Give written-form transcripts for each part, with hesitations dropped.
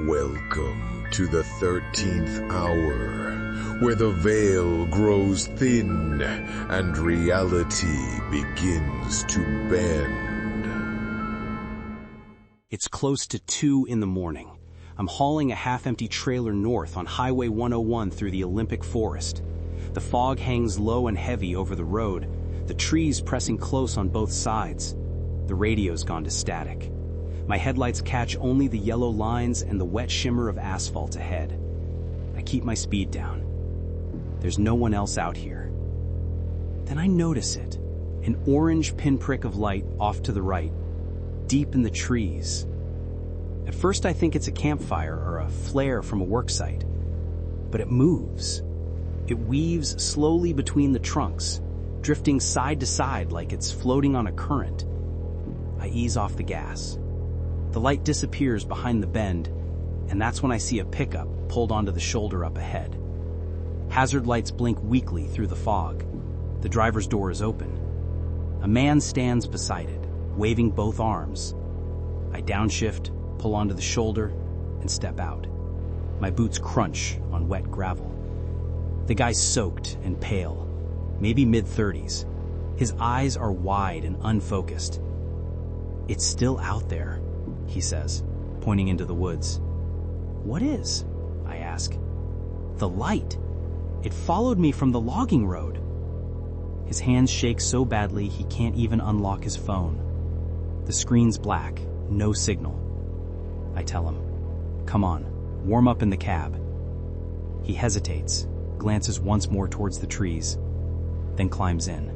Welcome to the 13th hour, where the veil grows thin and reality begins to bend. It's close to 2 in the morning. I'm hauling a half-empty trailer north on Highway 101 through the Olympic Forest. The fog hangs low and heavy over the road, the trees pressing close on both sides. The radio's gone to static. My headlights catch only the yellow lines and the wet shimmer of asphalt ahead. I keep my speed down. There's no one else out here. Then I notice it, an orange pinprick of light off to the right, deep in the trees. At first I think it's a campfire or a flare from a work site, but it moves. It weaves slowly between the trunks, drifting side to side like it's floating on a current. I ease off the gas. The light disappears behind the bend, and that's when I see a pickup pulled onto the shoulder up ahead. Hazard lights blink weakly through the fog. The driver's door is open. A man stands beside it, waving both arms. I downshift, pull onto the shoulder, and step out. My boots crunch on wet gravel. The guy's soaked and pale, maybe mid-30s. His eyes are wide and unfocused. "It's still out there," he says, pointing into the woods. "What is?" I ask. "The light. It followed me from the logging road." His hands shake so badly he can't even unlock his phone. The screen's black, no signal. I tell him, "Come on, warm up in the cab." He hesitates, glances once more towards the trees, then climbs in.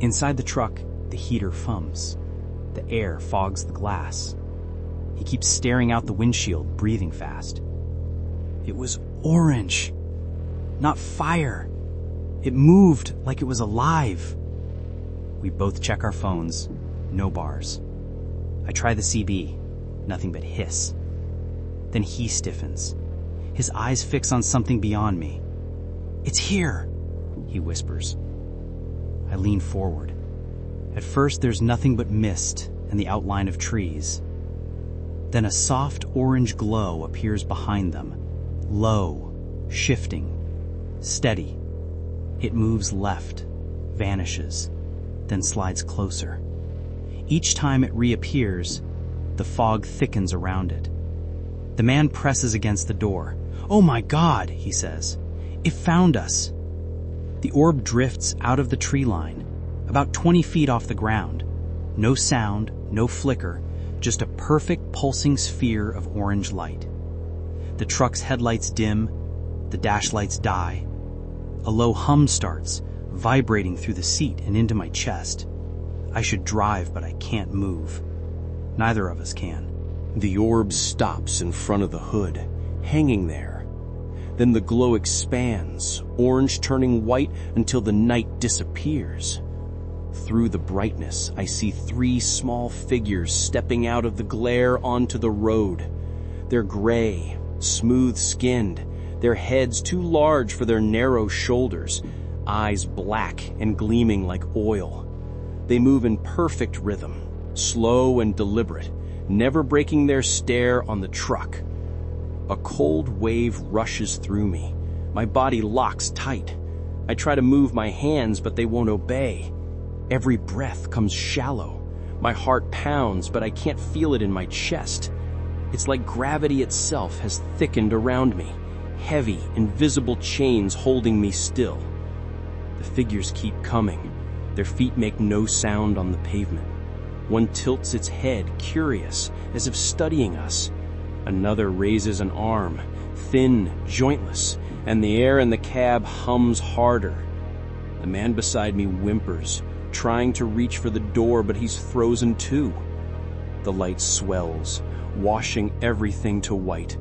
Inside the truck, the heater fums. The air fogs the glass. He keeps staring out the windshield, breathing fast. It was orange, not fire. It moved like it was alive. We both check our phones, no bars. I try the CB, nothing but hiss. Then he stiffens. His eyes fix on something beyond me. "It's here," he whispers. I lean forward. At first, there's nothing but mist and the outline of trees. Then a soft orange glow appears behind them, low, shifting, steady. It moves left, vanishes, then slides closer. Each time it reappears, the fog thickens around it. The man presses against the door. "Oh my God," he says. "It found us." The orb drifts out of the tree line, about 20 feet off the ground. No sound, no flicker, just a perfect pulsing sphere of orange light. The truck's headlights dim, the dash lights die. A low hum starts, vibrating through the seat and into my chest. I should drive, but I can't move. Neither of us can. The orb stops in front of the hood, hanging there. Then the glow expands, orange turning white until the night disappears. Through the brightness, I see 3 small figures stepping out of the glare onto the road. They're gray, smooth-skinned, their heads too large for their narrow shoulders, eyes black and gleaming like oil. They move in perfect rhythm, slow and deliberate, never breaking their stare on the truck. A cold wave rushes through me. My body locks tight. I try to move my hands, but they won't obey. Every breath comes shallow. My heart pounds, but I can't feel it in my chest. It's like gravity itself has thickened around me, heavy, invisible chains holding me still. The figures keep coming. Their feet make no sound on the pavement. One tilts its head, curious, as if studying us. Another raises an arm, thin, jointless, and the air in the cab hums harder. The man beside me whimpers, trying to reach for the door, but he's frozen too. The light swells, washing everything to white.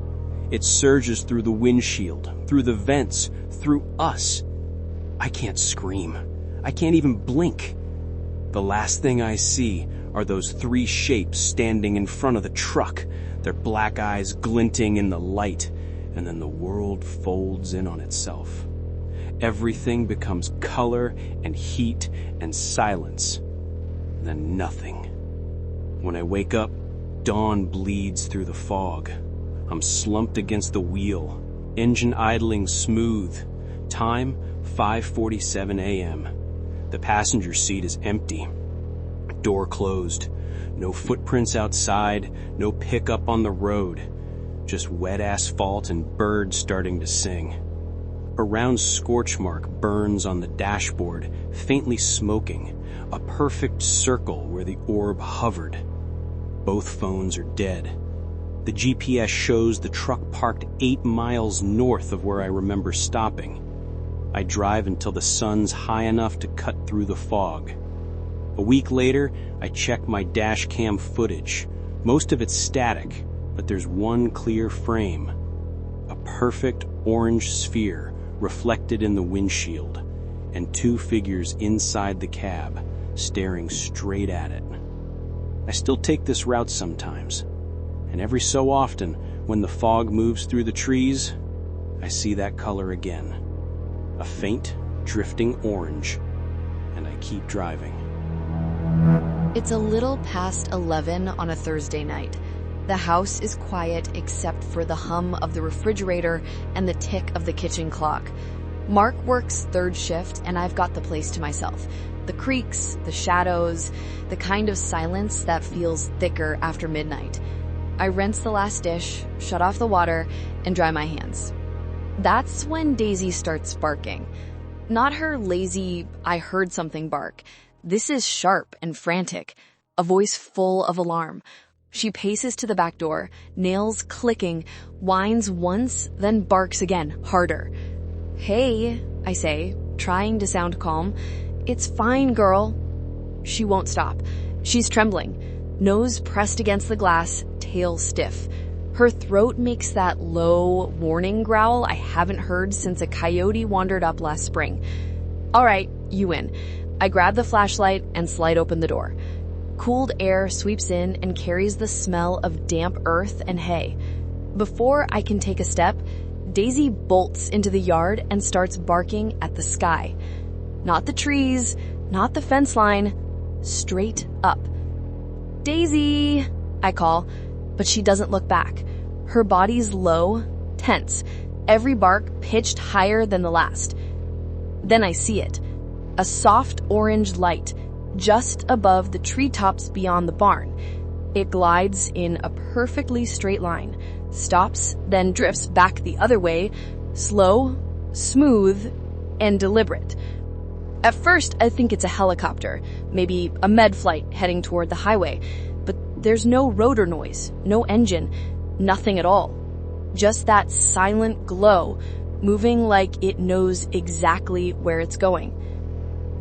It surges through the windshield, through the vents, through us. I can't scream. I can't even blink. The last thing I see are those 3 shapes standing in front of the truck, their black eyes glinting in the light, and then the world folds in on itself. Everything becomes color and heat and silence, then nothing. When I wake up, dawn bleeds through the fog. I'm slumped against the wheel, engine idling smooth. Time, 5:47 a.m. The passenger seat is empty. Door closed. No footprints outside, no pickup on the road. Just wet asphalt and birds starting to sing. A round scorch mark burns on the dashboard, faintly smoking, a perfect circle where the orb hovered. Both phones are dead. The GPS shows the truck parked 8 miles north of where I remember stopping. I drive until the sun's high enough to cut through the fog. A week later, I check my dash cam footage. Most of it's static, but there's one clear frame. A perfect orange sphere reflected in the windshield, and 2 figures inside the cab, staring straight at it. I still take this route sometimes, and every so often, when the fog moves through the trees, I see that color again. A faint, drifting orange, and I keep driving. It's a little past 11 on a Thursday night. The house is quiet except for the hum of the refrigerator and the tick of the kitchen clock. Mark works 3rd shift and I've got the place to myself. The creaks, the shadows, the kind of silence that feels thicker after midnight. I rinse the last dish, shut off the water, and dry my hands. That's when Daisy starts barking. Not her lazy, I heard something bark. This is sharp and frantic, a voice full of alarm. She paces to the back door, nails clicking, whines once, then barks again, harder. "Hey," I say, trying to sound calm. "It's fine, girl." She won't stop. She's trembling, nose pressed against the glass, tail stiff. Her throat makes that low, warning growl I haven't heard since a coyote wandered up last spring. "All right, you win." I grab the flashlight and slide open the door. Cooled air sweeps in and carries the smell of damp earth and hay. Before I can take a step, Daisy bolts into the yard and starts barking at the sky. Not the trees, not the fence line, straight up. "Daisy," I call, but she doesn't look back. Her body's low, tense, every bark pitched higher than the last. Then I see it. A soft orange light, just above the treetops beyond the barn. It glides in a perfectly straight line, stops, then drifts back the other way, slow, smooth, and deliberate. At first, I think it's a helicopter, maybe a med flight heading toward the highway, but there's no rotor noise, no engine, nothing at all. Just that silent glow, moving like it knows exactly where it's going.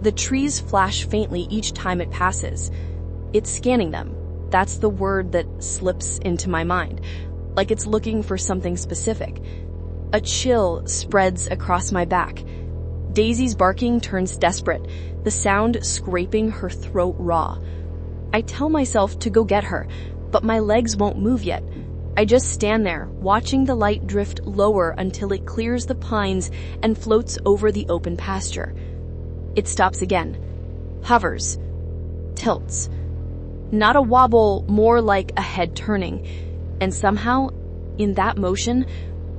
The trees flash faintly each time it passes. It's scanning them. That's the word that slips into my mind, like it's looking for something specific. A chill spreads across my back. Daisy's barking turns desperate, the sound scraping her throat raw. I tell myself to go get her, but my legs won't move yet. I just stand there, watching the light drift lower until it clears the pines and floats over the open pasture. It stops again, hovers, tilts. Not a wobble, more like a head turning. And somehow, in that motion,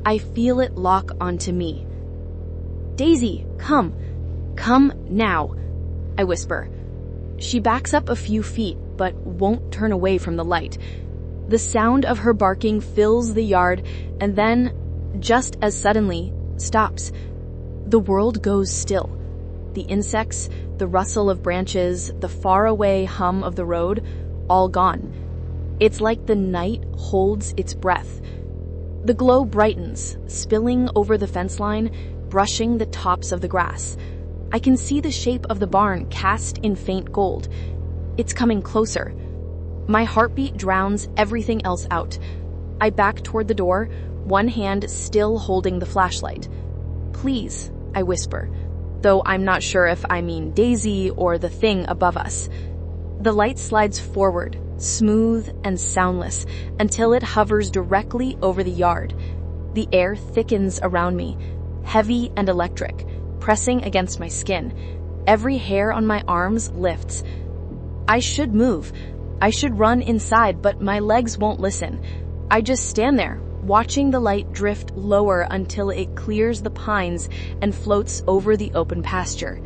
I feel it lock onto me. "Daisy, come now," I whisper. She backs up a few feet, but won't turn away from the light. The sound of her barking fills the yard, and then, just as suddenly, stops. The world goes still. The insects, the rustle of branches, the faraway hum of the road, all gone. It's like the night holds its breath. The glow brightens, spilling over the fence line, brushing the tops of the grass. I can see the shape of the barn cast in faint gold. It's coming closer. My heartbeat drowns everything else out. I back toward the door, one hand still holding the flashlight. "Please," I whisper, though I'm not sure if I mean Daisy or the thing above us. The light slides forward, smooth and soundless, until it hovers directly over the yard. The air thickens around me, heavy and electric, pressing against my skin. Every hair on my arms lifts. I should move. I should run inside, but my legs won't listen. I just stand there, watching the light drift lower until it clears the pines and floats over the open pasture.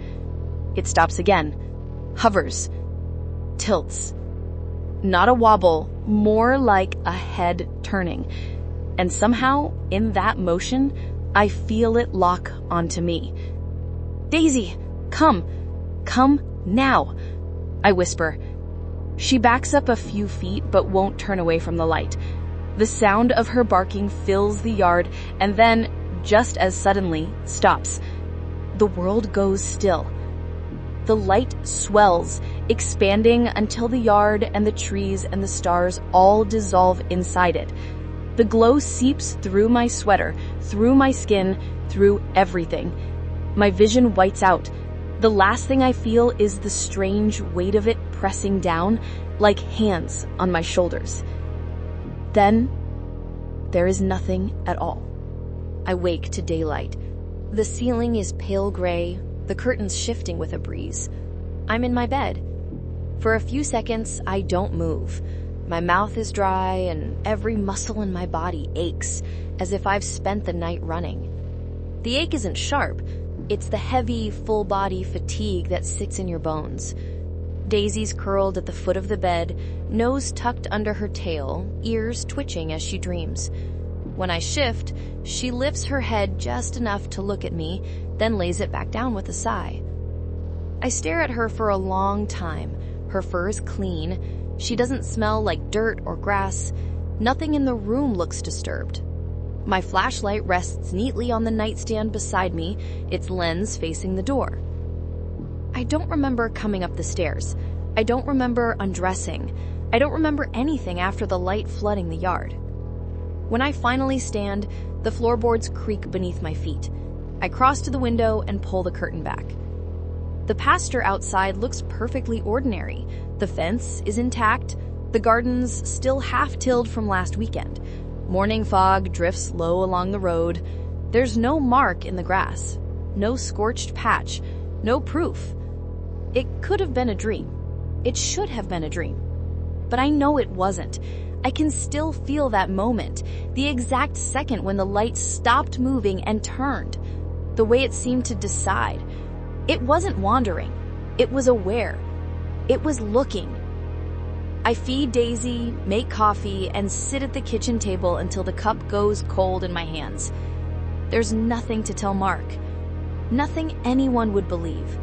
It stops again, hovers, tilts. Not a wobble, more like a head turning. And somehow, in that motion, I feel it lock onto me. "Daisy, come now," I whisper. She backs up a few feet but won't turn away from the light. The sound of her barking fills the yard and then, just as suddenly, stops. The world goes still. The light swells, expanding until the yard and the trees and the stars all dissolve inside it. The glow seeps through my sweater, through my skin, through everything. My vision whites out. The last thing I feel is the strange weight of it pressing down like hands on my shoulders. Then, there is nothing at all. I wake to daylight. The ceiling is pale gray, the curtains shifting with a breeze. I'm in my bed. For a few seconds, I don't move. My mouth is dry and every muscle in my body aches, as if I've spent the night running. The ache isn't sharp. It's the heavy, full-body fatigue that sits in your bones. Daisy's curled at the foot of the bed, nose tucked under her tail, ears twitching as she dreams. When I shift, she lifts her head just enough to look at me, then lays it back down with a sigh. I stare at her for a long time. Her fur is clean. She doesn't smell like dirt or grass. Nothing in the room looks disturbed. My flashlight rests neatly on the nightstand beside me, its lens facing the door. I don't remember coming up the stairs. I don't remember undressing. I don't remember anything after the light flooding the yard. When I finally stand, the floorboards creak beneath my feet. I cross to the window and pull the curtain back. The pasture outside looks perfectly ordinary. The fence is intact. The garden's still half-tilled from last weekend. Morning fog drifts low along the road. There's no mark in the grass. No scorched patch. No proof. It could have been a dream. It should have been a dream. But I know it wasn't. I can still feel that moment, the exact second when the light stopped moving and turned. The way it seemed to decide. It wasn't wandering. It was aware. It was looking. I feed Daisy, make coffee, and sit at the kitchen table until the cup goes cold in my hands. There's nothing to tell Mark. Nothing anyone would believe.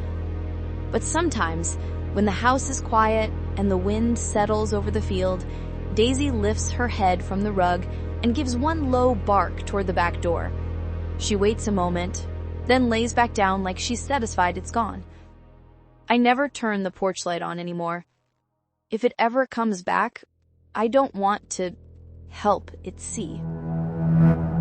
But sometimes, when the house is quiet and the wind settles over the field, Daisy lifts her head from the rug and gives one low bark toward the back door. She waits a moment, then lays back down like she's satisfied it's gone. I never turn the porch light on anymore. If it ever comes back, I don't want to help it see.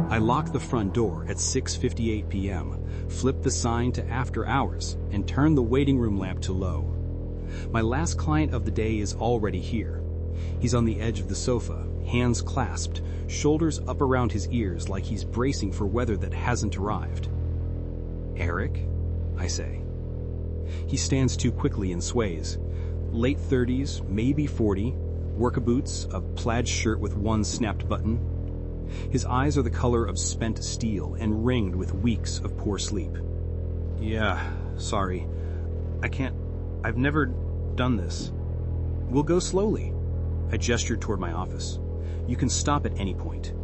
I lock the front door at 6:58 p.m., flip the sign to after hours, and turn the waiting room lamp to low. My last client of the day is already here. He's on the edge of the sofa, hands clasped, shoulders up around his ears like he's bracing for weather that hasn't arrived. "Eric?" I say. He stands too quickly and sways. Late 30s, maybe 40, work boots, a plaid shirt with one snapped button. His eyes are the color of spent steel and ringed with weeks of poor sleep. "Yeah, sorry. I've never done this. We'll go slowly." I gesture toward my office. "You can stop at any point."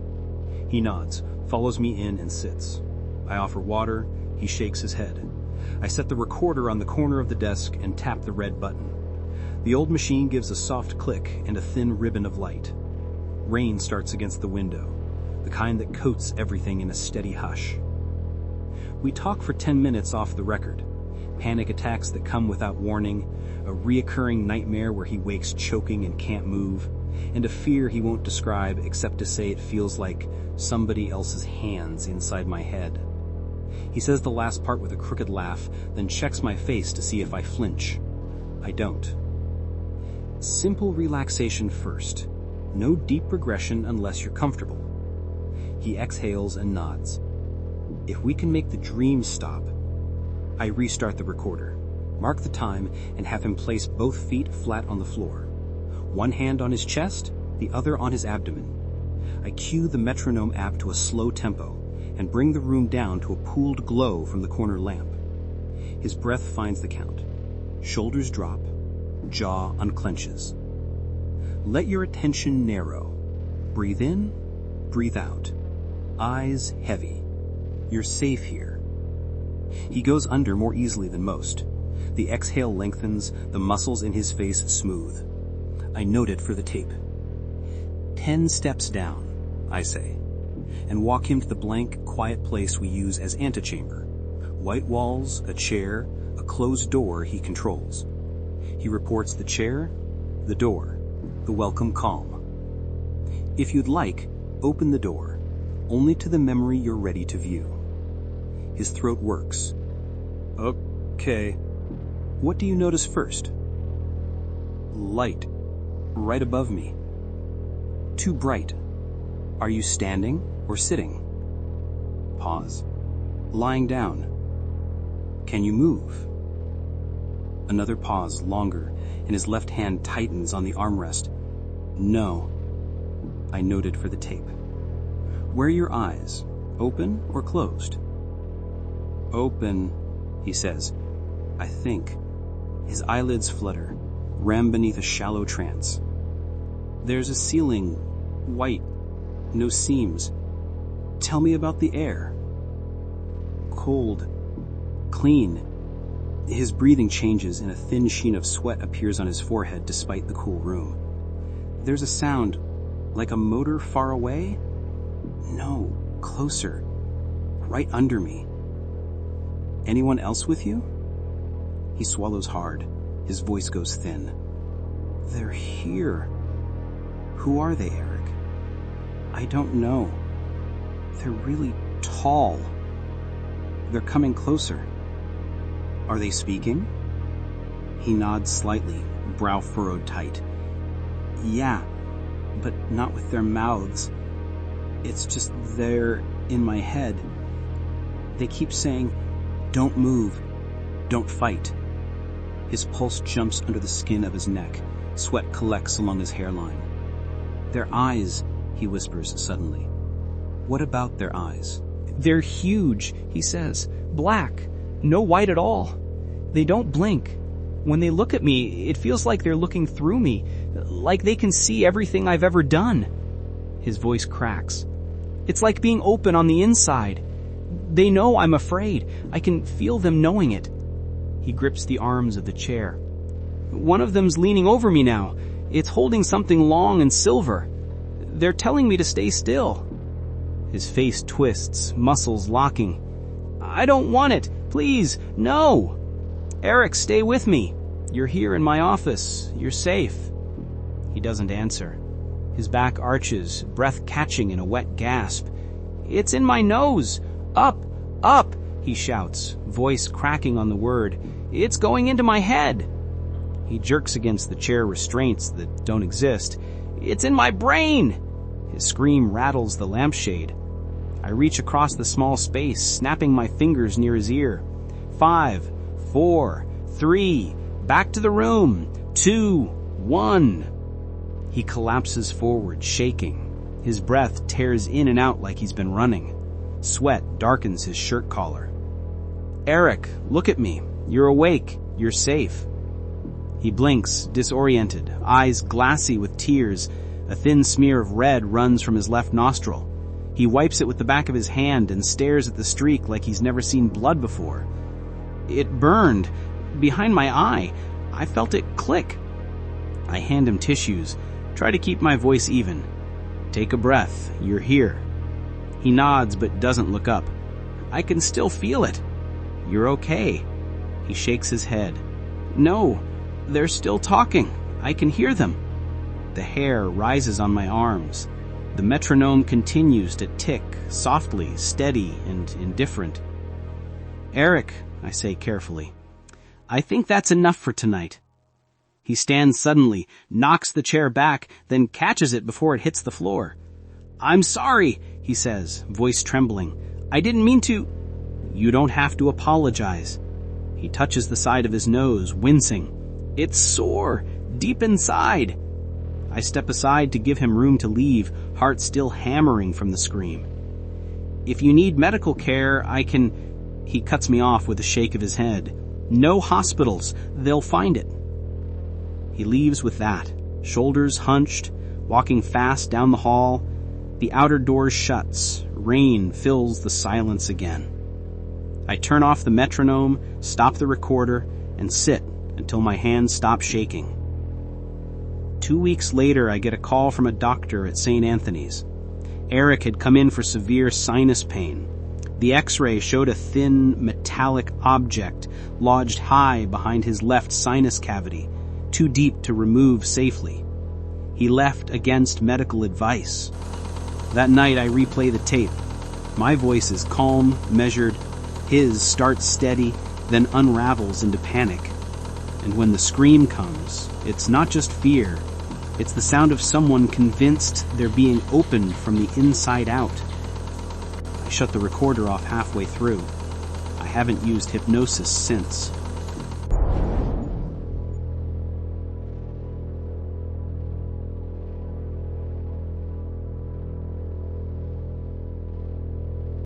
He nods, follows me in and sits. I offer water. He shakes his head. I set the recorder on the corner of the desk and tap the red button. The old machine gives a soft click and a thin ribbon of light. Rain starts against the window, the kind that coats everything in a steady hush. We talk for 10 minutes off the record. Panic attacks that come without warning, a reoccurring nightmare where he wakes choking and can't move, and a fear he won't describe except to say it feels like somebody else's hands inside my head. He says the last part with a crooked laugh, then checks my face to see if I flinch. I don't. Simple relaxation first. No deep regression unless you're comfortable. He exhales and nods. If we can make the dream stop. I restart the recorder, mark the time, and have him place both feet flat on the floor. One hand on his chest, the other on his abdomen. I cue the metronome app to a slow tempo and bring the room down to a pooled glow from the corner lamp. His breath finds the count. Shoulders drop, jaw unclenches. Let your attention narrow. Breathe in, breathe out. Eyes heavy. You're safe here. He goes under more easily than most. The exhale lengthens, the muscles in his face smooth. I note it for the tape. 10 steps down, I say, and walk him to the blank, quiet place we use as antechamber. White walls, a chair, a closed door he controls. He reports the chair, the door, the welcome calm. If you'd like, open the door, only to the memory you're ready to view. His throat works. Okay. What do you notice first? Light, right above me. Too bright. Are you standing or sitting? Pause. Lying down. Can you move? Another pause, longer, and his left hand tightens on the armrest. No. I noted for the tape. Where are your eyes? Open or closed? Open, he says. I think. His eyelids flutter, REM beneath a shallow trance. There's a ceiling, white, no seams. Tell me about the air. Cold, clean. His breathing changes and a thin sheen of sweat appears on his forehead despite the cool room. There's a sound, like a motor far away? No, closer, right under me. Anyone else with you? He swallows hard. His voice goes thin. They're here. Who are they, Eric? I don't know. They're really tall. They're coming closer. Are they speaking? He nods slightly, brow furrowed tight. Yeah, but not with their mouths. It's just they're in my head. They keep saying, don't move, don't fight. His pulse jumps under the skin of his neck. Sweat collects along his hairline. Their eyes, he whispers suddenly. What about their eyes? They're huge, he says. Black. No white at all. They don't blink. When they look at me, it feels like they're looking through me, like they can see everything I've ever done. His voice cracks. It's like being open on the inside. They know I'm afraid. I can feel them knowing it. He grips the arms of the chair. One of them's leaning over me now. It's holding something long and silver. They're telling me to stay still. His face twists, muscles locking. I don't want it. Please, no. Eric, stay with me. You're here in my office. You're safe. He doesn't answer. His back arches, breath catching in a wet gasp. It's in my nose. Up, up, he shouts, voice cracking on the word. It's going into my head. He jerks against the chair restraints that don't exist. It's in my brain. His scream rattles the lampshade. I reach across the small space, snapping my fingers near his ear. 5, 4, 3, back to the room. 2, 1. He collapses forward, shaking. His breath tears in and out like he's been running. Sweat darkens his shirt collar. Eric, look at me. You're awake. You're safe. He blinks, disoriented, eyes glassy with tears. A thin smear of red runs from his left nostril. He wipes it with the back of his hand and stares at the streak like he's never seen blood before. It burned. Behind my eye. I felt it click. I hand him tissues. Try to keep my voice even. Take a breath. You're here. He nods but doesn't look up. I can still feel it. You're okay. He shakes his head. No, they're still talking. I can hear them. The hair rises on my arms. The metronome continues to tick, softly, steady, and indifferent. Eric, I say carefully, I think that's enough for tonight. He stands suddenly, knocks the chair back, then catches it before it hits the floor. I'm sorry, he says, voice trembling. I didn't mean to. You don't have to apologize. He touches the side of his nose, wincing. It's sore, deep inside. I step aside to give him room to leave, heart still hammering from the scream. "If you need medical care, I can—" He cuts me off with a shake of his head. "No hospitals. They'll find it." He leaves with that, shoulders hunched, walking fast down the hall. The outer door shuts. Rain fills the silence again. I turn off the metronome, stop the recorder, and sit until my hands stop shaking. 2 weeks later, I get a call from a doctor at St. Anthony's. Eric had come in for severe sinus pain. The X-ray showed a thin, metallic object lodged high behind his left sinus cavity, too deep to remove safely. He left against medical advice. That night I replay the tape. My voice is calm, measured. His starts steady, then unravels into panic. And when the scream comes, it's not just fear. It's the sound of someone convinced they're being opened from the inside out. I shut the recorder off halfway through. I haven't used hypnosis since.